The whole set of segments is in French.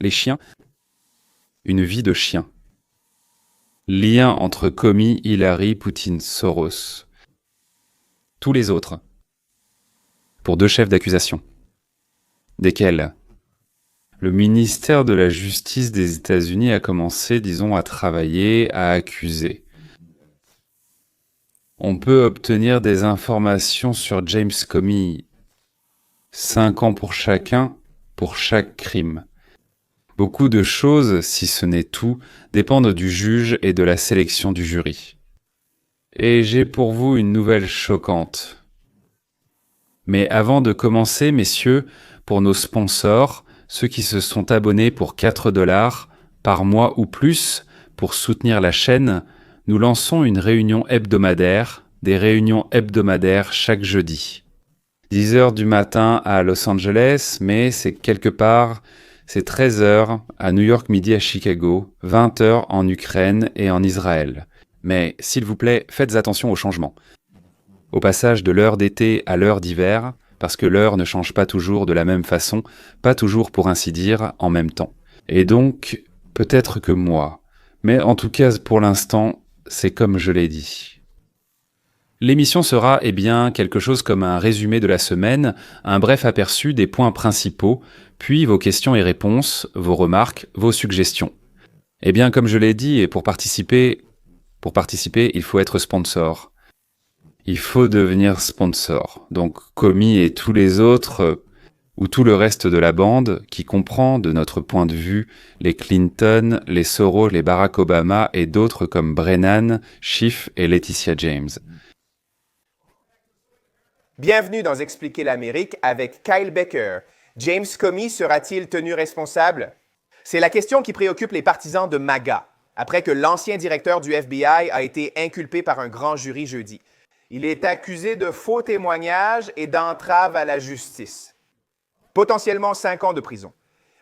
les chiens, une vie de chien. Lien entre Comey, Hillary, Poutine, Soros. Tous les autres. Pour 2 chefs d'accusation. Desquels le ministère de la Justice des États-Unis a commencé, disons, à travailler, à accuser. On peut obtenir des informations sur James Comey. 5 ans pour chacun, pour chaque crime. Beaucoup de choses, si ce n'est tout, dépendent du juge et de la sélection du jury. Et j'ai pour vous une nouvelle choquante. Mais avant de commencer, messieurs, pour nos sponsors, ceux qui se sont abonnés pour 4 $ par mois ou plus pour soutenir la chaîne, nous lançons une réunion hebdomadaire, des réunions hebdomadaires chaque jeudi. 10 heures du matin à Los Angeles, mais c'est quelque part, c'est 13 heures à New York, midi à Chicago, 20 heures en Ukraine et en Israël. Mais s'il vous plaît, faites attention au changement. Au passage de l'heure d'été à l'heure d'hiver, parce que l'heure ne change pas toujours de la même façon, pas toujours pour ainsi dire en même temps. Et donc, peut-être que moi, mais en tout cas pour l'instant, c'est comme je l'ai dit. L'émission sera, quelque chose comme un résumé de la semaine, un bref aperçu des points principaux, puis vos questions et réponses, vos remarques, vos suggestions. Comme je l'ai dit, et pour participer, il faut être sponsor. Il faut devenir sponsor. Donc, Comey et tous les autres, ou tout le reste de la bande, qui comprend, de notre point de vue, les Clinton, les Soros, les Barack Obama et d'autres comme Brennan, Schiff et Laetitia James. Bienvenue dans Expliquer l'Amérique avec Kyle Becker. James Comey sera-t-il tenu responsable? C'est la question qui préoccupe les partisans de MAGA, après que l'ancien directeur du FBI a été inculpé par un grand jury jeudi. Il est accusé de faux témoignages et d'entrave à la justice. Potentiellement 5 ans de prison.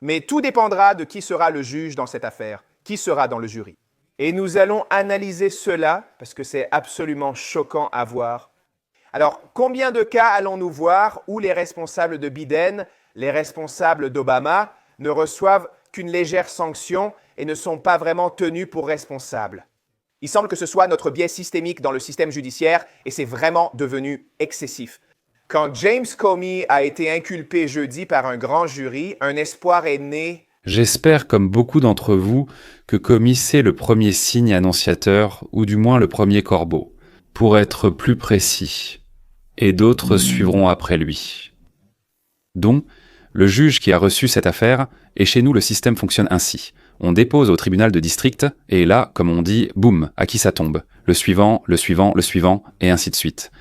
Mais tout dépendra de qui sera le juge dans cette affaire, qui sera dans le jury. Et nous allons analyser cela parce que c'est absolument choquant à voir. Alors, combien de cas allons-nous voir où les responsables de Biden, les responsables d'Obama ne reçoivent qu'une légère sanction et ne sont pas vraiment tenus pour responsables? Il semble que ce soit notre biais systémique dans le système judiciaire et c'est vraiment devenu excessif. Quand James Comey a été inculpé jeudi par un grand jury, un espoir est né. J'espère, comme beaucoup d'entre vous, que Comey c'est le premier signe annonciateur, ou du moins le premier corbeau, pour être plus précis. Et d'autres suivront après lui. Donc, le juge qui a reçu cette affaire, et chez nous le système fonctionne ainsi. On dépose au tribunal de district, et là, comme on dit, boum, à qui ça tombe? Le suivant, le suivant, le suivant, et ainsi de suite.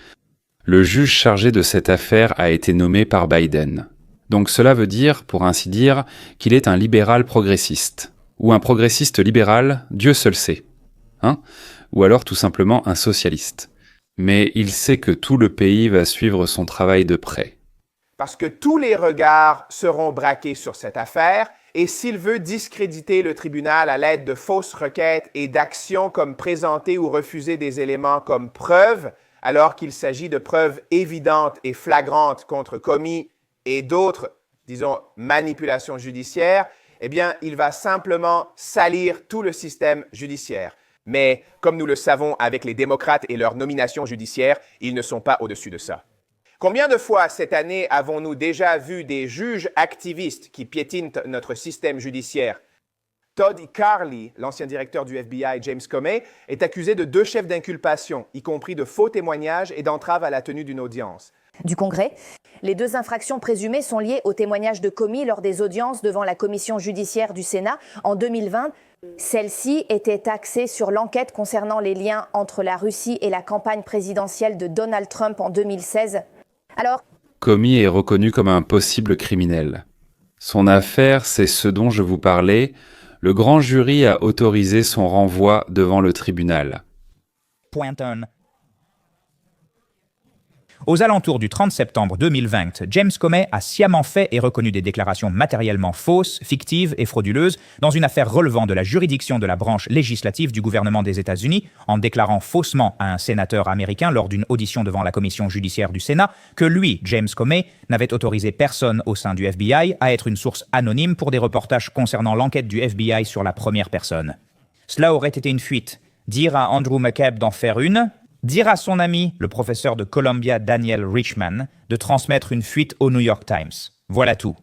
Le juge chargé de cette affaire a été nommé par Biden. Donc cela veut dire, pour ainsi dire, qu'il est un libéral progressiste. Ou un progressiste libéral, Dieu seul sait. Ou alors tout simplement un socialiste. Mais il sait que tout le pays va suivre son travail de près. Parce que tous les regards seront braqués sur cette affaire, et s'il veut discréditer le tribunal à l'aide de fausses requêtes et d'actions comme présenter ou refuser des éléments comme preuves, alors qu'il s'agit de preuves évidentes et flagrantes contre Comey et d'autres, disons, manipulations judiciaires, il va simplement salir tout le système judiciaire. Mais, comme nous le savons avec les démocrates et leurs nominations judiciaires, ils ne sont pas au-dessus de ça. Combien de fois cette année avons-nous déjà vu des juges activistes qui piétinent notre système judiciaire? Todd Carley, l'ancien directeur du FBI, James Comey, est accusé de 2 chefs d'inculpation, y compris de faux témoignages et d'entrave à la tenue d'une audience. Du Congrès, les 2 infractions présumées sont liées au témoignage de Comey lors des audiences devant la commission judiciaire du Sénat en 2020. Celle-ci était axée sur l'enquête concernant les liens entre la Russie et la campagne présidentielle de Donald Trump en 2016. Alors, Comey est reconnu comme un possible criminel. Son affaire, c'est ce dont je vous parlais. Le grand jury a autorisé son renvoi devant le tribunal. Aux alentours du 30 septembre 2020, James Comey a sciemment fait et reconnu des déclarations matériellement fausses, fictives et frauduleuses dans une affaire relevant de la juridiction de la branche législative du gouvernement des États-Unis, en déclarant faussement à un sénateur américain lors d'une audition devant la commission judiciaire du Sénat que lui, James Comey, n'avait autorisé personne au sein du FBI à être une source anonyme pour des reportages concernant l'enquête du FBI sur la première personne. Cela aurait été une fuite. Dire à Andrew McCabe d'en faire une, dire à son ami, le professeur de Columbia Daniel Richman, de transmettre une fuite au New York Times. Voilà tout.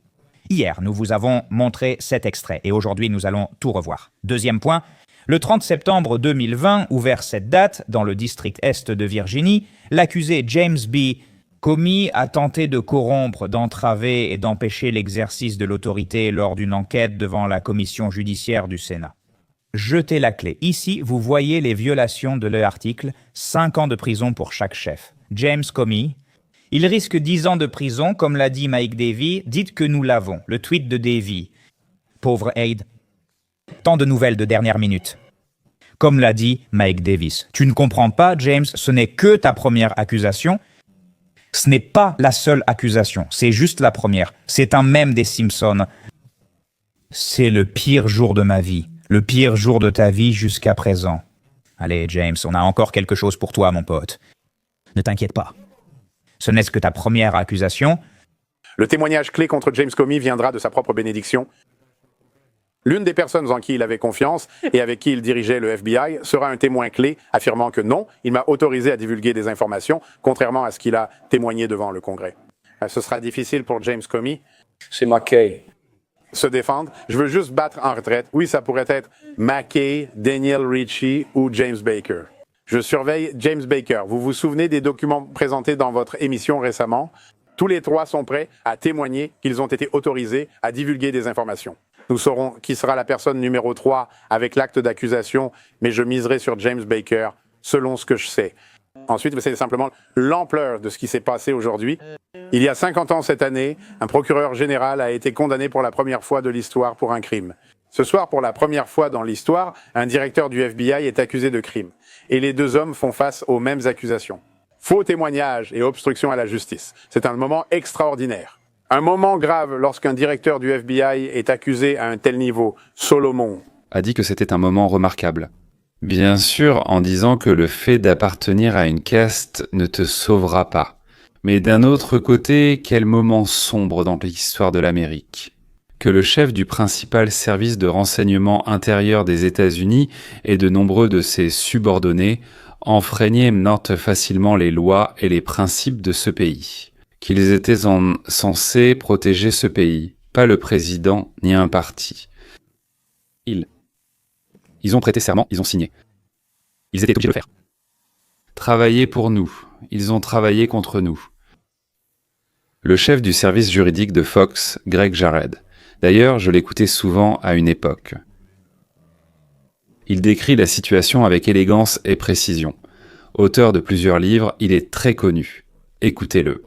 Hier, nous vous avons montré cet extrait et aujourd'hui, nous allons tout revoir. Deuxième point, le 30 septembre 2020, ou vers cette date, dans le district Est de Virginie, l'accusé James B. Comey a tenté de corrompre, d'entraver et d'empêcher l'exercice de l'autorité lors d'une enquête devant la commission judiciaire du Sénat. Jetez la clé. Ici, vous voyez les violations de l'article, 5 ans de prison pour chaque chef. James Comey, il risque 10 ans de prison, comme l'a dit Mike Davey. Dites que nous l'avons. Le tweet de Davey. Pauvre Aide. Tant de nouvelles de dernière minute. Comme l'a dit Mike Davis. Tu ne comprends pas, James, ce n'est que ta première accusation. Ce n'est pas la seule accusation. C'est juste la première. C'est un mème des Simpsons. C'est le pire jour de ma vie. Le pire jour de ta vie jusqu'à présent. Allez, James, on a encore quelque chose pour toi, mon pote. Ne t'inquiète pas. Ce n'est que ta première accusation. Le témoignage clé contre James Comey viendra de sa propre bénédiction. L'une des personnes en qui il avait confiance et avec qui il dirigeait le FBI sera un témoin clé affirmant que non, il m'a autorisé à divulguer des informations, contrairement à ce qu'il a témoigné devant le Congrès. Ce sera difficile pour James Comey. C'est McKay. Se défendre. Je veux juste battre en retraite. Oui, ça pourrait être McKay, Daniel Ritchie ou James Baker. Je surveille James Baker. Vous vous souvenez des documents présentés dans votre émission récemment? Tous les trois sont prêts à témoigner qu'ils ont été autorisés à divulguer des informations. Nous saurons qui sera la personne numéro 3 avec l'acte d'accusation, mais je miserai sur James Baker selon ce que je sais. Ensuite, c'est simplement l'ampleur de ce qui s'est passé aujourd'hui. Il y a 50 ans cette année, un procureur général a été condamné pour la première fois de l'histoire pour un crime. Ce soir, pour la première fois dans l'histoire, un directeur du FBI est accusé de crime. Et les deux hommes font face aux mêmes accusations. Faux témoignages et obstruction à la justice. C'est un moment extraordinaire. Un moment grave lorsqu'un directeur du FBI est accusé à un tel niveau. Solomon a dit que c'était un moment remarquable. Bien sûr, en disant que le fait d'appartenir à une caste ne te sauvera pas. Mais d'un autre côté, quel moment sombre dans l'histoire de l'Amérique. Que le chef du principal service de renseignement intérieur des États-Unis et de nombreux de ses subordonnés enfreignaient facilement les lois et les principes de ce pays. Qu'ils étaient censés protéger ce pays, pas le président ni un parti. Ils ont prêté serment, ils ont signé. Ils étaient obligés de le faire. Travailler pour nous, ils ont travaillé contre nous. Le chef du service juridique de Fox, Greg Jared. D'ailleurs, je l'écoutais souvent à une époque. Il décrit la situation avec élégance et précision. Auteur de plusieurs livres, il est très connu. Écoutez-le.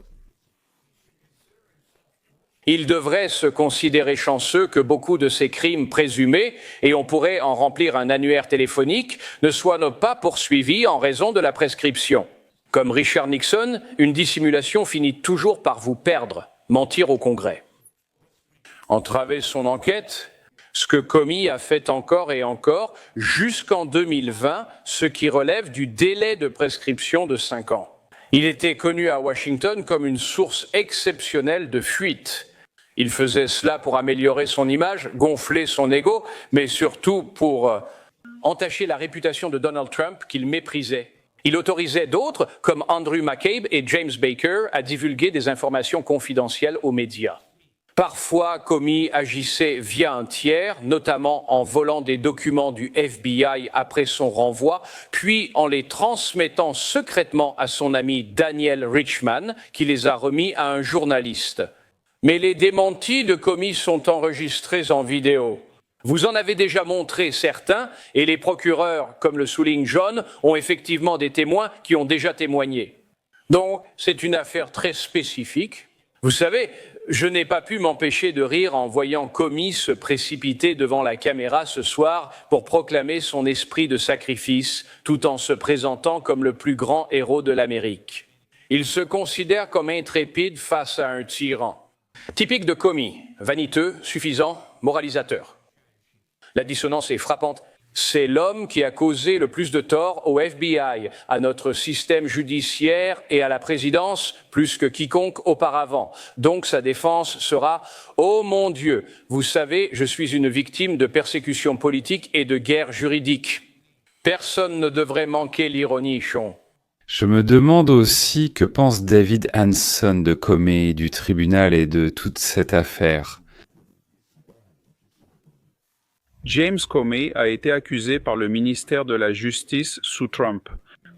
Il devrait se considérer chanceux que beaucoup de ces crimes présumés, et on pourrait en remplir un annuaire téléphonique, ne soient pas poursuivis en raison de la prescription. Comme Richard Nixon, une dissimulation finit toujours par vous perdre, mentir au Congrès. Entraver son enquête, ce que Comey a fait encore et encore, jusqu'en 2020, ce qui relève du délai de prescription de 5 ans. Il était connu à Washington comme une source exceptionnelle de fuite. Il faisait cela pour améliorer son image, gonfler son ego, mais surtout pour entacher la réputation de Donald Trump qu'il méprisait. Il autorisait d'autres, comme Andrew McCabe et James Baker, à divulguer des informations confidentielles aux médias. Parfois, Comey agissait via un tiers, notamment en volant des documents du FBI après son renvoi, puis en les transmettant secrètement à son ami Daniel Richman, qui les a remis à un journaliste. Mais les démentis de Comey sont enregistrés en vidéo. Vous en avez déjà montré certains, et les procureurs, comme le souligne John, ont effectivement des témoins qui ont déjà témoigné. Donc, c'est une affaire très spécifique. Vous savez, je n'ai pas pu m'empêcher de rire en voyant Comey se précipiter devant la caméra ce soir pour proclamer son esprit de sacrifice, tout en se présentant comme le plus grand héros de l'Amérique. Il se considère comme intrépide face à un tyran. Typique de Comey, vaniteux, suffisant, moralisateur. La dissonance est frappante. C'est l'homme qui a causé le plus de tort au FBI, à notre système judiciaire et à la présidence, plus que quiconque auparavant. Donc sa défense sera « Oh mon Dieu, vous savez, je suis une victime de persécution politique et de guerre juridique. » Personne ne devrait manquer l'ironie, Sean. Je me demande aussi que pense David Hanson de Comey, du tribunal et de toute cette affaire. James Comey a été accusé par le ministère de la Justice sous Trump.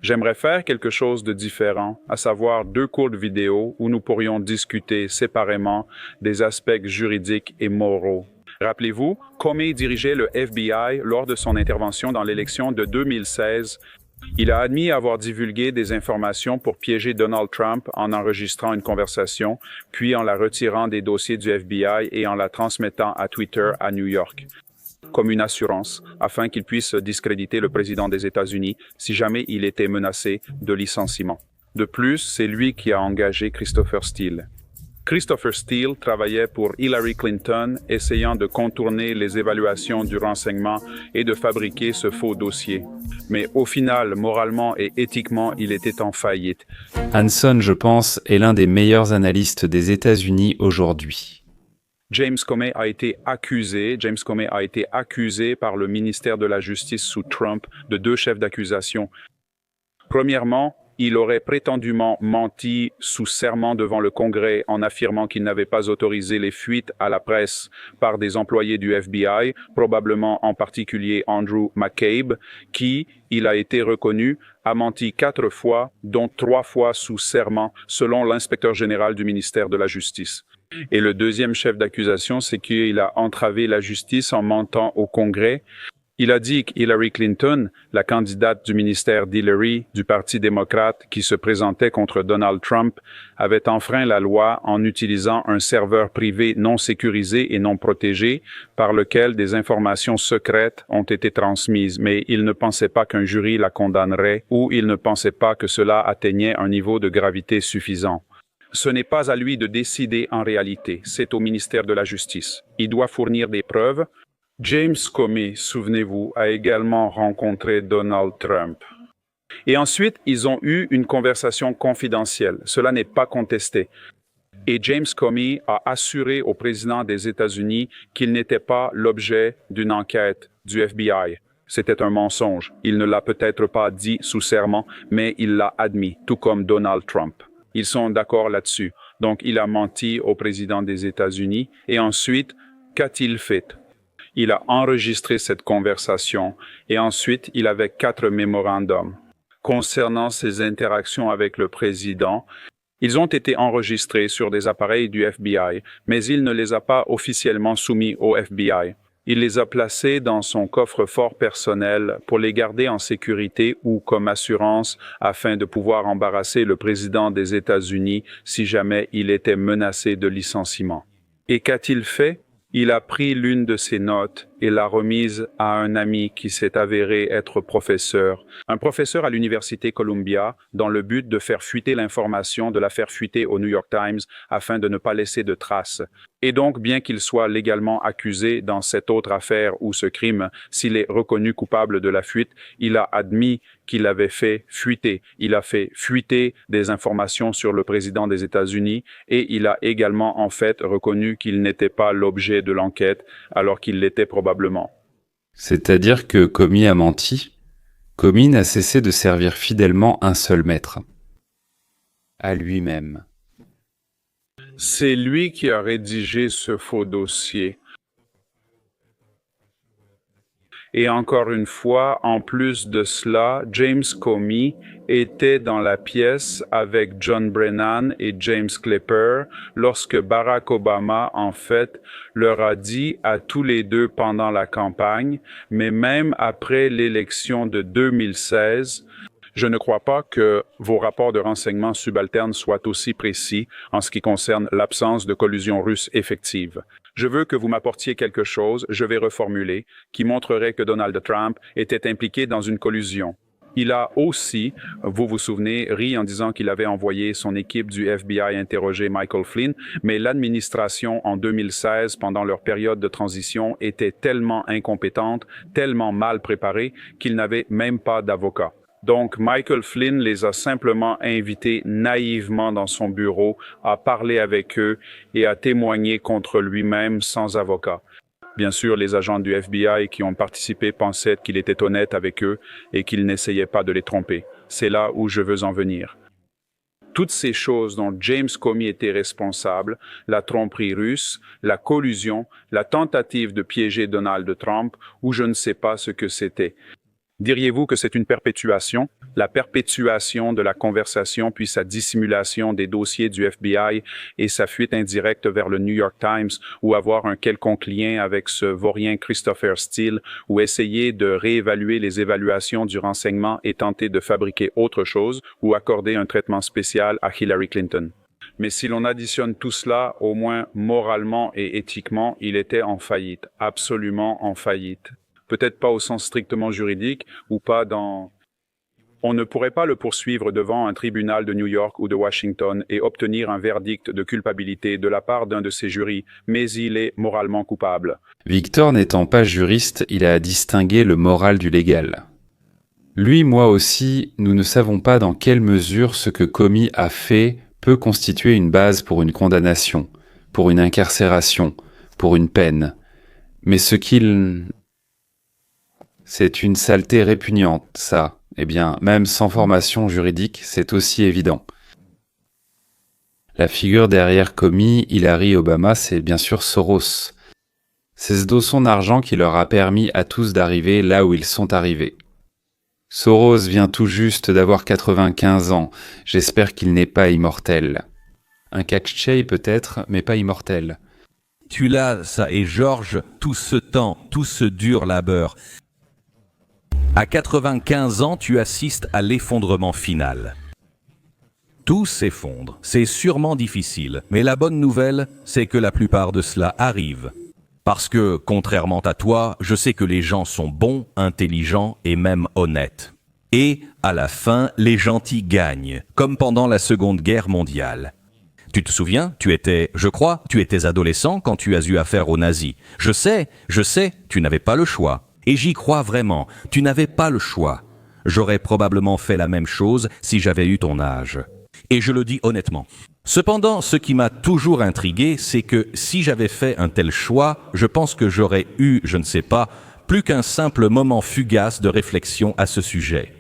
J'aimerais faire quelque chose de différent, à savoir 2 courtes vidéos où nous pourrions discuter séparément des aspects juridiques et moraux. Rappelez-vous, Comey dirigeait le FBI lors de son intervention dans l'élection de 2016. Il a admis avoir divulgué des informations pour piéger Donald Trump en enregistrant une conversation, puis en la retirant des dossiers du FBI et en la transmettant à Twitter à New York, comme une assurance, afin qu'il puisse discréditer le président des États-Unis si jamais il était menacé de licenciement. De plus, c'est lui qui a engagé Christopher Steele. Christopher Steele travaillait pour Hillary Clinton, essayant de contourner les évaluations du renseignement et de fabriquer ce faux dossier. Mais au final, moralement et éthiquement, il était en faillite. Hanson, je pense, est l'un des meilleurs analystes des États-Unis aujourd'hui. James Comey a été accusé par le ministère de la Justice sous Trump de 2 chefs d'accusation. Premièrement, il aurait prétendument menti sous serment devant le Congrès en affirmant qu'il n'avait pas autorisé les fuites à la presse par des employés du FBI, probablement en particulier Andrew McCabe, qui, il a été reconnu, a menti 4 fois, dont 3 fois sous serment, selon l'inspecteur général du ministère de la Justice. Et le deuxième chef d'accusation, c'est qu'il a entravé la justice en mentant au Congrès. Il a dit qu'Hillary Clinton, la candidate du ministère d'Hillary du Parti démocrate qui se présentait contre Donald Trump, avait enfreint la loi en utilisant un serveur privé non sécurisé et non protégé par lequel des informations secrètes ont été transmises, mais il ne pensait pas qu'un jury la condamnerait ou il ne pensait pas que cela atteignait un niveau de gravité suffisant. Ce n'est pas à lui de décider en réalité, c'est au ministère de la Justice. Il doit fournir des preuves. James Comey, souvenez-vous, a également rencontré Donald Trump. Et ensuite, ils ont eu une conversation confidentielle. Cela n'est pas contesté. Et James Comey a assuré au président des États-Unis qu'il n'était pas l'objet d'une enquête du FBI. C'était un mensonge. Il ne l'a peut-être pas dit sous serment, mais il l'a admis, tout comme Donald Trump. Ils sont d'accord là-dessus. Donc, il a menti au président des États-Unis. Et ensuite, qu'a-t-il fait? Il a enregistré cette conversation et ensuite, il avait 4 mémorandums. Concernant ses interactions avec le président, ils ont été enregistrés sur des appareils du FBI, mais il ne les a pas officiellement soumis au FBI. Il les a placés dans son coffre-fort personnel pour les garder en sécurité ou comme assurance afin de pouvoir embarrasser le président des États-Unis si jamais il était menacé de licenciement. Et qu'a-t-il fait? Il a pris l'une de ses notes et l'a remise à un ami qui s'est avéré être professeur, un professeur à l'université Columbia, dans le but de faire fuiter l'information, de la faire fuiter au New York Times afin de ne pas laisser de traces. Et donc, bien qu'il soit légalement accusé dans cette autre affaire ou ce crime, s'il est reconnu coupable de la fuite, il a admis qu'il avait fait fuiter. Il a fait fuiter des informations sur le président des États-Unis et il a également en fait reconnu qu'il n'était pas l'objet de l'enquête alors qu'il l'était probablement. C'est-à-dire que Comey a menti? Comey n'a cessé de servir fidèlement un seul maître. À lui-même. C'est lui qui a rédigé ce faux dossier. Et encore une fois, en plus de cela, James Comey était dans la pièce avec John Brennan et James Clapper lorsque Barack Obama, en fait, leur a dit à tous les deux pendant la campagne, mais même après l'élection de 2016, je ne crois pas que vos rapports de renseignement subalternes soient aussi précis en ce qui concerne l'absence de collusion russe effective. Je veux que vous m'apportiez quelque chose, je vais reformuler, qui montrerait que Donald Trump était impliqué dans une collusion. Il a aussi, vous vous souvenez, ri en disant qu'il avait envoyé son équipe du FBI interroger Michael Flynn, mais l'administration en 2016, pendant leur période de transition, était tellement incompétente, tellement mal préparée, qu'ils n'avaient même pas d'avocat. Donc, Michael Flynn les a simplement invités naïvement dans son bureau à parler avec eux et à témoigner contre lui-même sans avocat. Bien sûr, les agents du FBI qui ont participé pensaient qu'il était honnête avec eux et qu'il n'essayait pas de les tromper. C'est là où je veux en venir. Toutes ces choses dont James Comey était responsable, la tromperie russe, la collusion, la tentative de piéger Donald Trump, ou je ne sais pas ce que c'était. Diriez-vous que c'est une perpétuation? La perpétuation de la conversation puis sa dissimulation des dossiers du FBI et sa fuite indirecte vers le New York Times ou avoir un quelconque lien avec ce vaurien Christopher Steele ou essayer de réévaluer les évaluations du renseignement et tenter de fabriquer autre chose ou accorder un traitement spécial à Hillary Clinton. Mais si l'on additionne tout cela, au moins moralement et éthiquement, il était en faillite, absolument en faillite. Peut-être pas au sens strictement juridique ou pas dans... On ne pourrait pas le poursuivre devant un tribunal de New York ou de Washington et obtenir un verdict de culpabilité de la part d'un de ses jurys, mais il est moralement coupable. Victor n'étant pas juriste, il a distingué le moral du légal. Lui, moi aussi, nous ne savons pas dans quelle mesure ce que Comey a fait peut constituer une base pour une condamnation, pour une incarcération, pour une peine. Mais ce qu'il... C'est une saleté répugnante, ça. Eh bien, même sans formation juridique, c'est aussi évident. La figure derrière Comey, Hillary, Obama, c'est bien sûr Soros. C'est ce dosson d'argent qui leur a permis à tous d'arriver là où ils sont arrivés. Soros vient tout juste d'avoir 95 ans. J'espère qu'il n'est pas immortel. Un catch-chay peut-être, mais pas immortel. Tu l'as, ça, et Georges, tout ce temps, tout ce dur labeur. À 95 ans, tu assistes à l'effondrement final. Tout s'effondre. C'est sûrement difficile, mais la bonne nouvelle, c'est que la plupart de cela arrive. Parce que, contrairement à toi, je sais que les gens sont bons, intelligents et même honnêtes. Et, à la fin, les gentils gagnent, comme pendant la Seconde Guerre mondiale. Tu te souviens, tu étais adolescent quand tu as eu affaire aux nazis. Je sais, tu n'avais pas le choix. Et j'y crois vraiment, tu n'avais pas le choix. J'aurais probablement fait la même chose si j'avais eu ton âge. Et je le dis honnêtement. Cependant, ce qui m'a toujours intrigué, c'est que si j'avais fait un tel choix, je pense que j'aurais eu, je ne sais pas, plus qu'un simple moment fugace de réflexion à ce sujet.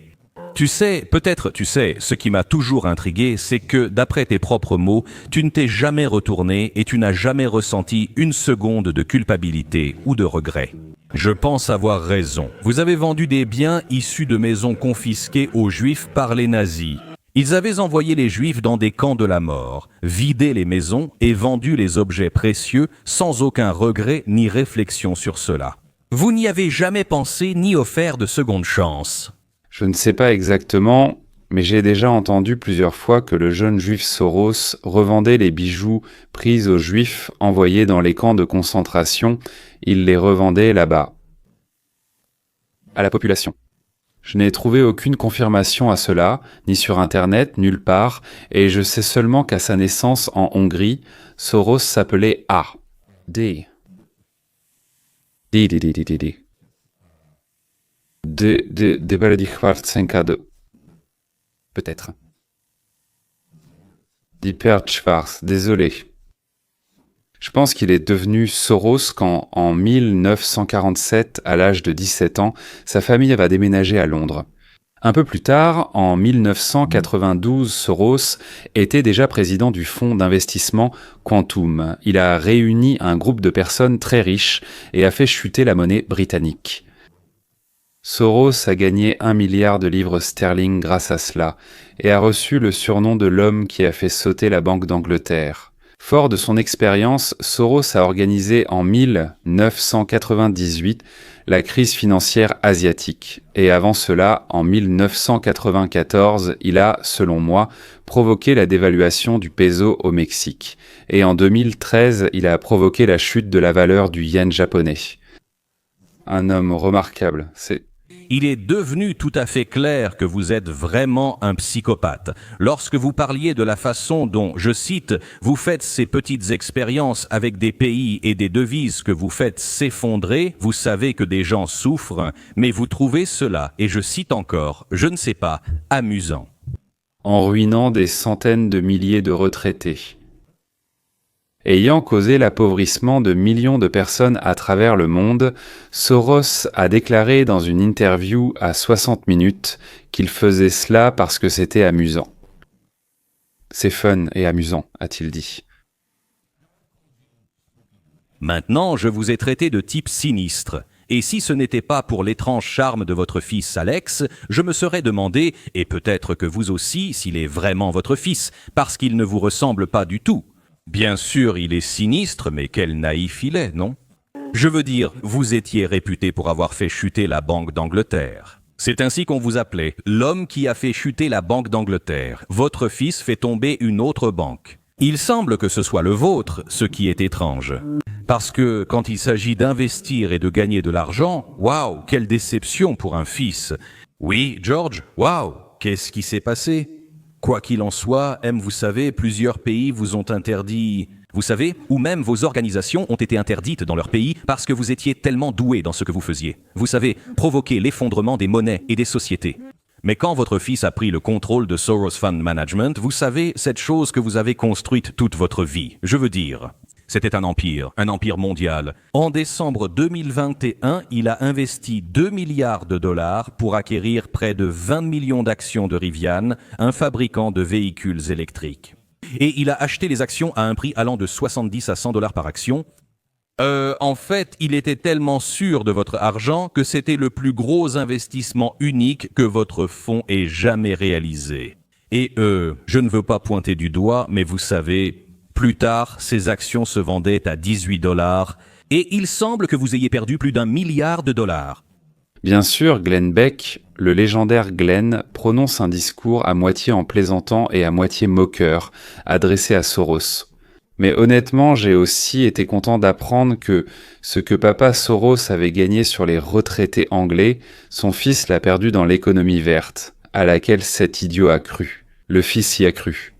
Tu sais, ce qui m'a toujours intrigué, c'est que, d'après tes propres mots, tu ne t'es jamais retourné et tu n'as jamais ressenti une seconde de culpabilité ou de regret. Je pense avoir raison. Vous avez vendu des biens issus de maisons confisquées aux Juifs par les nazis. Ils avaient envoyé les Juifs dans des camps de la mort, vidé les maisons et vendu les objets précieux sans aucun regret ni réflexion sur cela. Vous n'y avez jamais pensé ni offert de seconde chance. Je ne sais pas exactement, mais j'ai déjà entendu plusieurs fois que le jeune juif Soros revendait les bijoux pris aux juifs envoyés dans les camps de concentration. Il les revendait là-bas, à la population. Je n'ai trouvé aucune confirmation à cela, ni sur Internet, nulle part, et je sais seulement qu'à sa naissance en Hongrie, Soros s'appelait A. D. De Baladi Schwarzenka. Peut-être. Dieper Schwarz, désolé. Je pense qu'il est devenu Soros quand, en 1947, à l'âge de 17 ans, sa famille va déménager à Londres. Un peu plus tard, en 1992, Soros était déjà président du fonds d'investissement Quantum. Il a réuni un groupe de personnes très riches et a fait chuter la monnaie britannique. Soros a gagné 1 milliard de livres sterling grâce à cela et a reçu le surnom de l'homme qui a fait sauter la Banque d'Angleterre. Fort de son expérience, Soros a organisé en 1998 la crise financière asiatique. Et avant cela, en 1994, il a, selon moi, provoqué la dévaluation du peso au Mexique. Et en 2013, il a provoqué la chute de la valeur du yen japonais. Un homme remarquable, c'est... il est devenu tout à fait clair que vous êtes vraiment un psychopathe. Lorsque vous parliez de la façon dont, je cite, vous faites ces petites expériences avec des pays et des devises que vous faites s'effondrer, vous savez que des gens souffrent, mais vous trouvez cela, et je cite encore, je ne sais pas, amusant. En ruinant des centaines de milliers de retraités. Ayant causé l'appauvrissement de millions de personnes à travers le monde, Soros a déclaré dans une interview à 60 minutes qu'il faisait cela parce que c'était amusant. C'est fun et amusant, a-t-il dit. Maintenant, je vous ai traité de type sinistre. Et si ce n'était pas pour l'étrange charme de votre fils Alex, je me serais demandé, et peut-être que vous aussi, s'il est vraiment votre fils, parce qu'il ne vous ressemble pas du tout. Bien sûr, il est sinistre, mais quel naïf il est, non? Je veux dire, vous étiez réputé pour avoir fait chuter la Banque d'Angleterre. C'est ainsi qu'on vous appelait, l'homme qui a fait chuter la Banque d'Angleterre. Votre fils fait tomber une autre banque. Il semble que ce soit le vôtre, ce qui est étrange. Parce que quand il s'agit d'investir et de gagner de l'argent, waouh, quelle déception pour un fils. Oui, George, waouh, qu'est-ce qui s'est passé? Quoi qu'il en soit, vous savez, plusieurs pays vous ont interdit, vous savez, ou même vos organisations ont été interdites dans leur pays parce que vous étiez tellement doués dans ce que vous faisiez. Vous savez, provoquer l'effondrement des monnaies et des sociétés. Mais quand votre fils a pris le contrôle de Soros Fund Management, vous savez, cette chose que vous avez construite toute votre vie, je veux dire, c'était un empire mondial. En décembre 2021, il a investi 2 milliards de dollars pour acquérir près de 20 millions d'actions de Rivian, un fabricant de véhicules électriques. Et il a acheté les actions à un prix allant de 70 à 100 dollars par action. En fait, il était tellement sûr de votre argent que c'était le plus gros investissement unique que votre fonds ait jamais réalisé. Et je ne veux pas pointer du doigt, mais vous savez, plus tard, ces actions se vendaient à 18 dollars et il semble que vous ayez perdu plus d'1 milliard de dollars. Bien sûr, Glenn Beck, le légendaire Glenn, prononce un discours à moitié en plaisantant et à moitié moqueur, adressé à Soros. Mais honnêtement, j'ai aussi été content d'apprendre que ce que papa Soros avait gagné sur les retraités anglais, son fils l'a perdu dans l'économie verte, à laquelle cet idiot a cru. Le fils y a cru.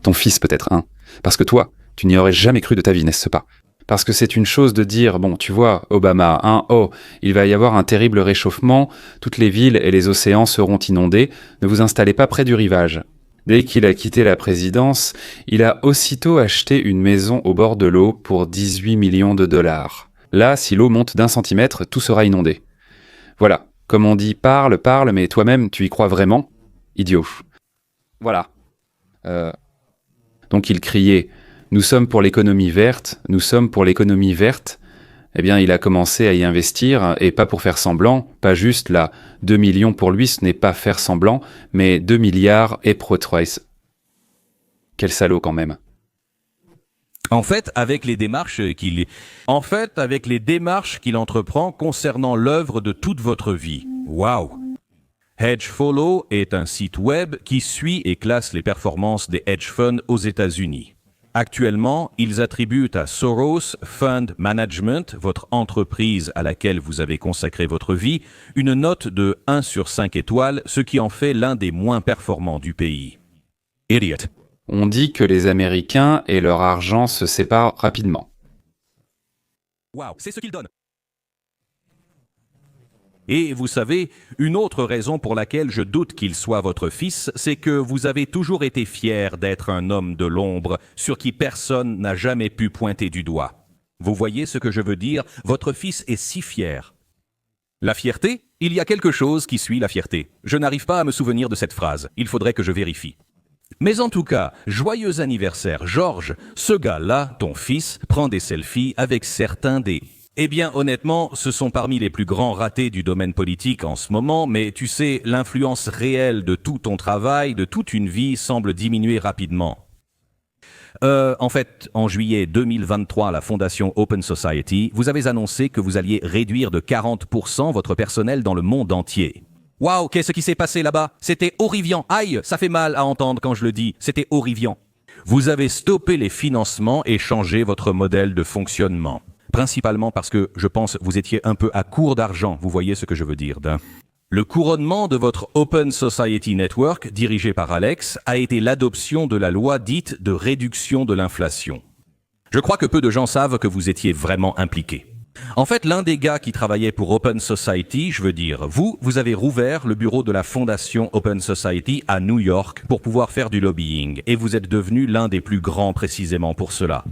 Ton fils peut-être, hein. Parce que toi, tu n'y aurais jamais cru de ta vie, n'est-ce pas? Parce que c'est une chose de dire, bon, tu vois, Obama, hein, oh, il va y avoir un terrible réchauffement, toutes les villes et les océans seront inondés, ne vous installez pas près du rivage. Dès qu'il a quitté la présidence, il a aussitôt acheté une maison au bord de l'eau pour 18 millions de dollars. Là, si l'eau monte d'1 centimètre, tout sera inondé. Voilà, comme on dit, parle, mais toi-même, tu y crois vraiment? Idiot. Voilà. Donc il criait « Nous sommes pour l'économie verte, nous sommes pour l'économie verte ». Eh bien, il a commencé à y investir, et pas pour faire semblant, pas juste là, 2 millions pour lui, ce n'est pas faire semblant, mais 2 milliards et pro-choice. Quel salaud quand même. En fait, avec les démarches qu'il entreprend concernant l'œuvre de toute votre vie. Waouh! Hedgefollow est un site web qui suit et classe les performances des hedge funds aux États-Unis. Actuellement, ils attribuent à Soros Fund Management, votre entreprise à laquelle vous avez consacré votre vie, une note de 1 sur 5 étoiles, ce qui en fait l'un des moins performants du pays. Idiot. On dit que les Américains et leur argent se séparent rapidement. Waouh, c'est ce qu'ils donnent. Et vous savez, une autre raison pour laquelle je doute qu'il soit votre fils, c'est que vous avez toujours été fier d'être un homme de l'ombre sur qui personne n'a jamais pu pointer du doigt. Vous voyez ce que je veux dire? Votre fils est si fier. La fierté? Il y a quelque chose qui suit la fierté. Je n'arrive pas à me souvenir de cette phrase. Il faudrait que je vérifie. Mais en tout cas, joyeux anniversaire, George. Ce gars-là, ton fils, prend des selfies avec certains des... Eh bien, honnêtement, ce sont parmi les plus grands ratés du domaine politique en ce moment, mais tu sais, l'influence réelle de tout ton travail, de toute une vie, semble diminuer rapidement. En fait, en juillet 2023, à la fondation Open Society, vous avez annoncé que vous alliez réduire de 40% votre personnel dans le monde entier. Waouh, qu'est-ce qui s'est passé là-bas? C'était horrifiant. Aïe, ça fait mal à entendre quand je le dis. C'était horrifiant. Vous avez stoppé les financements et changé votre modèle de fonctionnement. principalement parce que je pense vous étiez un peu à court d'argent, vous voyez ce que je veux dire. Le couronnement de votre Open Society Network, dirigé par Alex, a été l'adoption de la loi dite de réduction de l'inflation. Je crois que peu de gens savent que vous étiez vraiment impliqués. En fait, l'un des gars qui travaillait pour Open Society, je veux dire, vous avez rouvert le bureau de la fondation Open Society à New York pour pouvoir faire du lobbying, et vous êtes devenu l'un des plus grands précisément pour cela.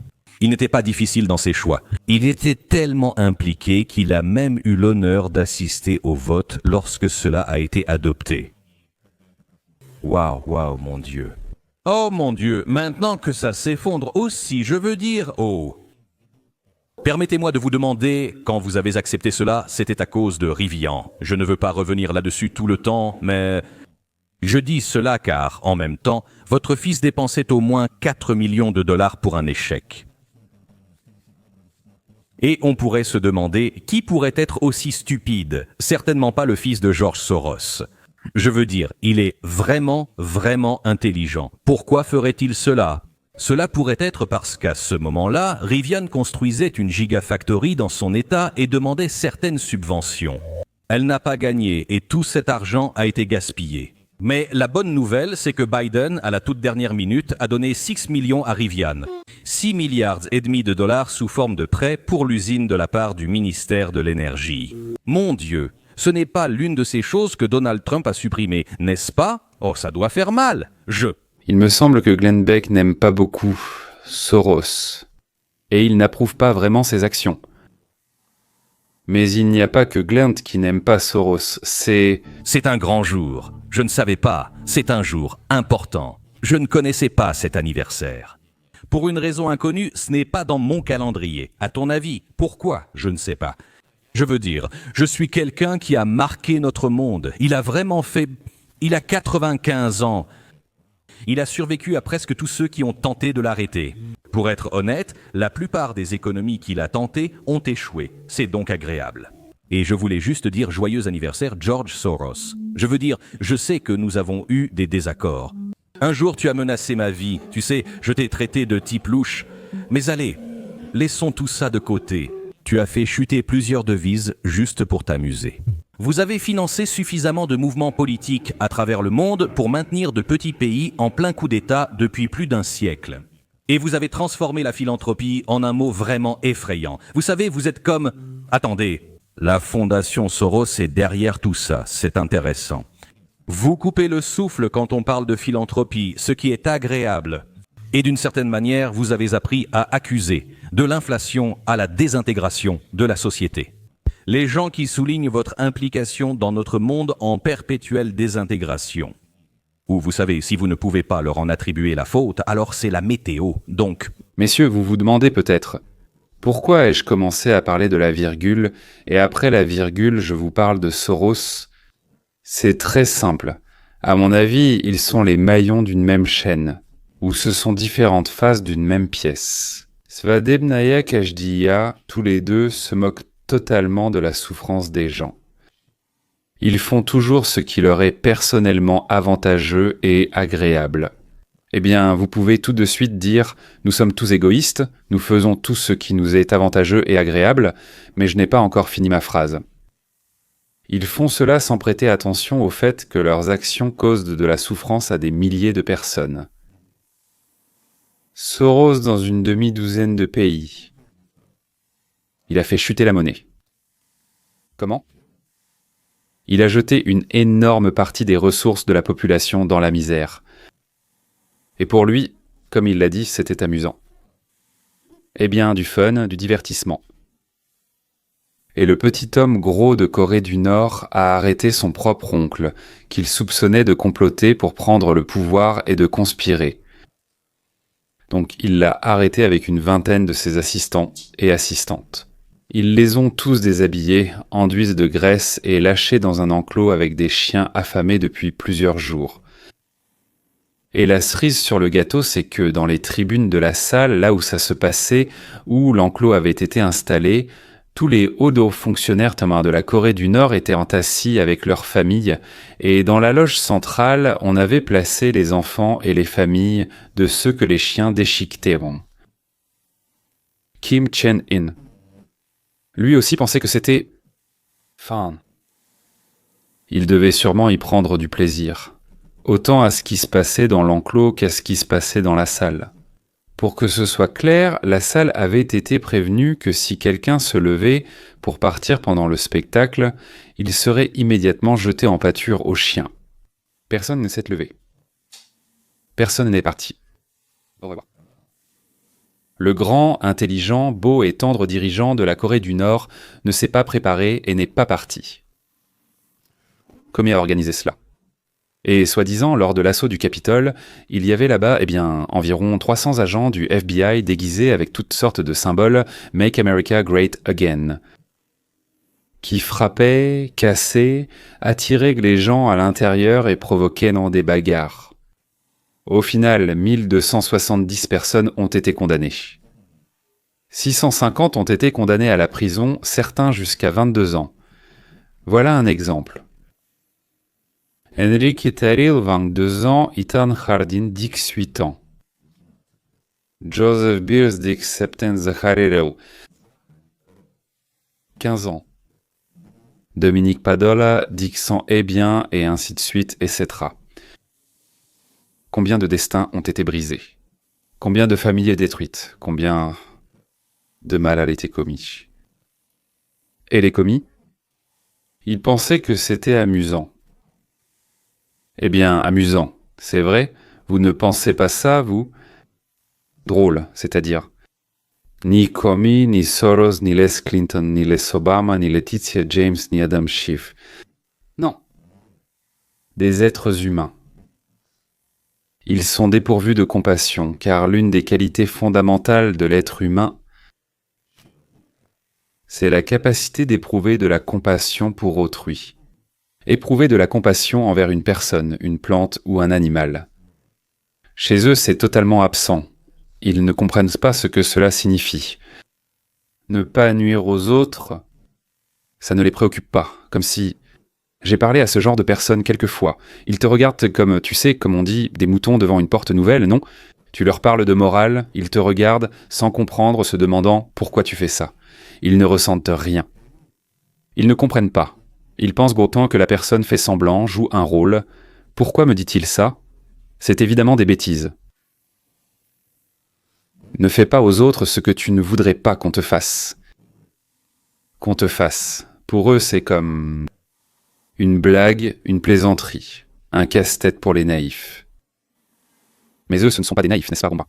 Il n'était pas difficile dans ses choix. Il était tellement impliqué qu'il a même eu l'honneur d'assister au vote lorsque cela a été adopté. Waouh, mon Dieu. Oh mon Dieu, maintenant que ça s'effondre aussi, je veux dire, oh. Permettez-moi de vous demander, quand vous avez accepté cela, c'était à cause de Rivian. Je ne veux pas revenir là-dessus tout le temps, mais je dis cela car, en même temps, votre fils dépensait au moins 4 millions de dollars pour un échec. Et on pourrait se demander qui pourrait être aussi stupide. Certainement pas le fils de George Soros. Je veux dire, il est vraiment, vraiment intelligent. Pourquoi ferait-il cela ? Cela pourrait être parce qu'à ce moment-là, Rivian construisait une gigafactory dans son état et demandait certaines subventions. Elle n'a pas gagné et tout cet argent a été gaspillé. Mais la bonne nouvelle, c'est que Biden, à la toute dernière minute, a donné 6 millions à Rivian. 6 milliards et demi de dollars sous forme de prêt pour l'usine de la part du ministère de l'Énergie. Mon Dieu, ce n'est pas l'une de ces choses que Donald Trump a supprimées, n'est-ce pas ? Oh, ça doit faire mal. Il me semble que Glenn Beck n'aime pas beaucoup Soros. Et il n'approuve pas vraiment ses actions. Mais il n'y a pas que Glenn qui n'aime pas Soros, c'est un grand jour. Je ne savais pas. C'est un jour important. Je ne connaissais pas cet anniversaire. Pour une raison inconnue, ce n'est pas dans mon calendrier. À ton avis, pourquoi ? Je ne sais pas. Je veux dire, je suis quelqu'un qui a marqué notre monde. Il a 95 ans. Il a survécu à presque tous ceux qui ont tenté de l'arrêter. Pour être honnête, la plupart des économies qu'il a tentées ont échoué. C'est donc agréable. Et je voulais juste dire joyeux anniversaire George Soros. Je veux dire, je sais que nous avons eu des désaccords. Un jour tu as menacé ma vie, tu sais, je t'ai traité de type louche. Mais allez, laissons tout ça de côté. Tu as fait chuter plusieurs devises juste pour t'amuser. Vous avez financé suffisamment de mouvements politiques à travers le monde pour maintenir de petits pays en plein coup d'État depuis plus d'un siècle. Et vous avez transformé la philanthropie en un mot vraiment effrayant. Vous savez, vous êtes comme... Attendez, la fondation Soros est derrière tout ça, c'est intéressant. Vous coupez le souffle quand on parle de philanthropie, ce qui est agréable. Et d'une certaine manière, vous avez appris à accuser, de l'inflation à la désintégration de la société. Les gens qui soulignent votre implication dans notre monde en perpétuelle désintégration. Ou vous savez, si vous ne pouvez pas leur en attribuer la faute, alors c'est la météo, donc... Messieurs, vous vous demandez peut-être, pourquoi ai-je commencé à parler de la virgule, et après la virgule, je vous parle de Soros ? C'est très simple. À mon avis, ils sont les maillons d'une même chaîne, ou ce sont différentes faces d'une même pièce. Svadebnaya Kajdiya, tous les deux, se moquent totalement de la souffrance des gens. Ils font toujours ce qui leur est personnellement avantageux et agréable. Eh bien, vous pouvez tout de suite dire « Nous sommes tous égoïstes, nous faisons tout ce qui nous est avantageux et agréable, mais je n'ai pas encore fini ma phrase. » Ils font cela sans prêter attention au fait que leurs actions causent de la souffrance à des milliers de personnes. Soros dans une demi-douzaine de pays. Il a fait chuter la monnaie. Comment ? Il a jeté une énorme partie des ressources de la population dans la misère. Et pour lui, comme il l'a dit, c'était amusant. Eh bien, du fun, du divertissement. Et le petit homme gros de Corée du Nord a arrêté son propre oncle, qu'il soupçonnait de comploter pour prendre le pouvoir et de conspirer. Donc il l'a arrêté avec une vingtaine de ses assistants et assistantes. Ils les ont tous déshabillés, enduits de graisse et lâchés dans un enclos avec des chiens affamés depuis plusieurs jours. Et la cerise sur le gâteau, c'est que dans les tribunes de la salle, là où ça se passait, où l'enclos avait été installé, tous les hauts fonctionnaires de la Corée du Nord étaient entassis avec leurs familles, et dans la loge centrale, on avait placé les enfants et les familles de ceux que les chiens déchiquetaient. Kim Chen-in. Lui aussi pensait que c'était... fun. Il devait sûrement y prendre du plaisir, autant à ce qui se passait dans l'enclos qu'à ce qui se passait dans la salle. Pour que ce soit clair, la salle avait été prévenue que si quelqu'un se levait pour partir pendant le spectacle, il serait immédiatement jeté en pâture aux chiens. Personne ne s'est levé. Personne n'est parti. Au revoir. Le grand, intelligent, beau et tendre dirigeant de la Corée du Nord ne s'est pas préparé et n'est pas parti. Comey a organisé cela. Et soi-disant, lors de l'assaut du Capitole, il y avait là-bas, environ 300 agents du FBI déguisés avec toutes sortes de symboles « Make America Great Again », qui frappaient, cassaient, attiraient les gens à l'intérieur et provoquaient des bagarres. Au final, 1270 personnes ont été condamnées. 650 ont été condamnés à la prison, certains jusqu'à 22 ans. Voilà un exemple. Enrique Taril, 22 ans, Ethan Hardin, 18 ans. Joseph Beers, Septen Zacharel, 15 ans. Dominique Padola, Dixon est bien, et ainsi de suite, etc. Combien de destins ont été brisés? Combien de familles détruites? Combien de mal a été commis? Et les commis? Ils pensaient que c'était amusant. Eh bien, amusant, c'est vrai, vous ne pensez pas ça, vous? Drôle, c'est-à-dire. Ni Comey, ni Soros, ni Les Clinton, ni Les Obama, ni Laetitia James, ni Adam Schiff. Non. Des êtres humains. Ils sont dépourvus de compassion, car l'une des qualités fondamentales de l'être humain, c'est la capacité d'éprouver de la compassion pour autrui. Éprouver de la compassion envers une personne, une plante ou un animal. Chez eux, c'est totalement absent. Ils ne comprennent pas ce que cela signifie. Ne pas nuire aux autres, ça ne les préoccupe pas, comme si... J'ai parlé à ce genre de personnes quelquefois. Ils te regardent comme, tu sais, comme on dit, des moutons devant une porte nouvelle, non? Tu leur parles de morale, ils te regardent sans comprendre, se demandant pourquoi tu fais ça. Ils ne ressentent rien. Ils ne comprennent pas. Ils pensent pourtant que la personne fait semblant, joue un rôle. Pourquoi me dit-il ça? C'est évidemment des bêtises. Ne fais pas aux autres ce que tu ne voudrais pas qu'on te fasse. Qu'on te fasse. Pour eux, c'est comme une blague, une plaisanterie, un casse-tête pour les naïfs. Mais eux, ce ne sont pas des naïfs, n'est-ce pas, Romba?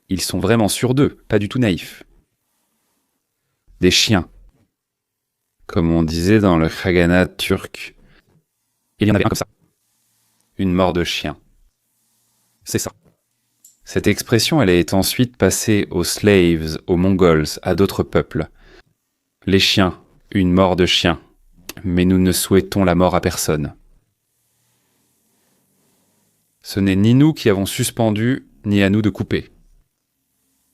Ils sont vraiment sûrs d'eux, pas du tout naïfs. Des chiens. Comme on disait dans le Khaganat turc. Il y en avait un comme ça. Une mort de chien. C'est ça. Cette expression, elle est ensuite passée aux slaves, aux Mongols, à d'autres peuples. Les chiens, une mort de chien. Mais nous ne souhaitons la mort à personne. Ce n'est ni nous qui avons suspendu, ni à nous de couper.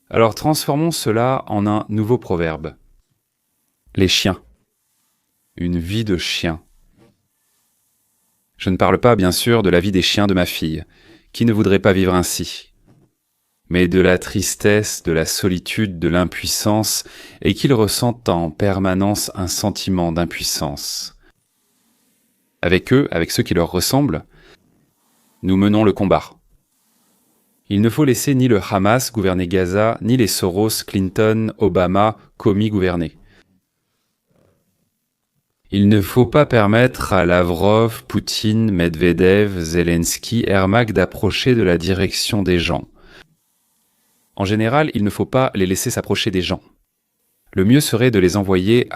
Alors transformons cela en un nouveau proverbe. Les chiens. Une vie de chien. Je ne parle pas, bien sûr, de la vie des chiens de ma fille, qui ne voudrait pas vivre ainsi, mais de la tristesse, de la solitude, de l'impuissance, et qu'ils ressentent en permanence un sentiment d'impuissance. Avec eux, avec ceux qui leur ressemblent, nous menons le combat. Il ne faut laisser ni le Hamas gouverner Gaza, ni les Soros, Clinton, Obama, Comey gouverner. Il ne faut pas permettre à Lavrov, Poutine, Medvedev, Zelensky, Ermak d'approcher de la direction des gens. En général, il ne faut pas les laisser s'approcher des gens. Le mieux serait de les envoyer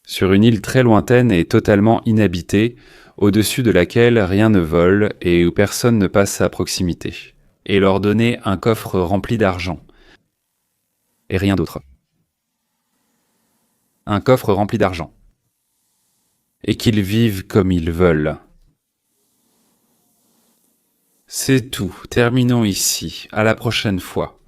sur une île très lointaine et totalement inhabitée, au-dessus de laquelle rien ne vole et où personne ne passe à proximité, et leur donner un coffre rempli d'argent. Et rien d'autre. Un coffre rempli d'argent. Et qu'ils vivent comme ils veulent. C'est tout, terminons ici, à la prochaine fois.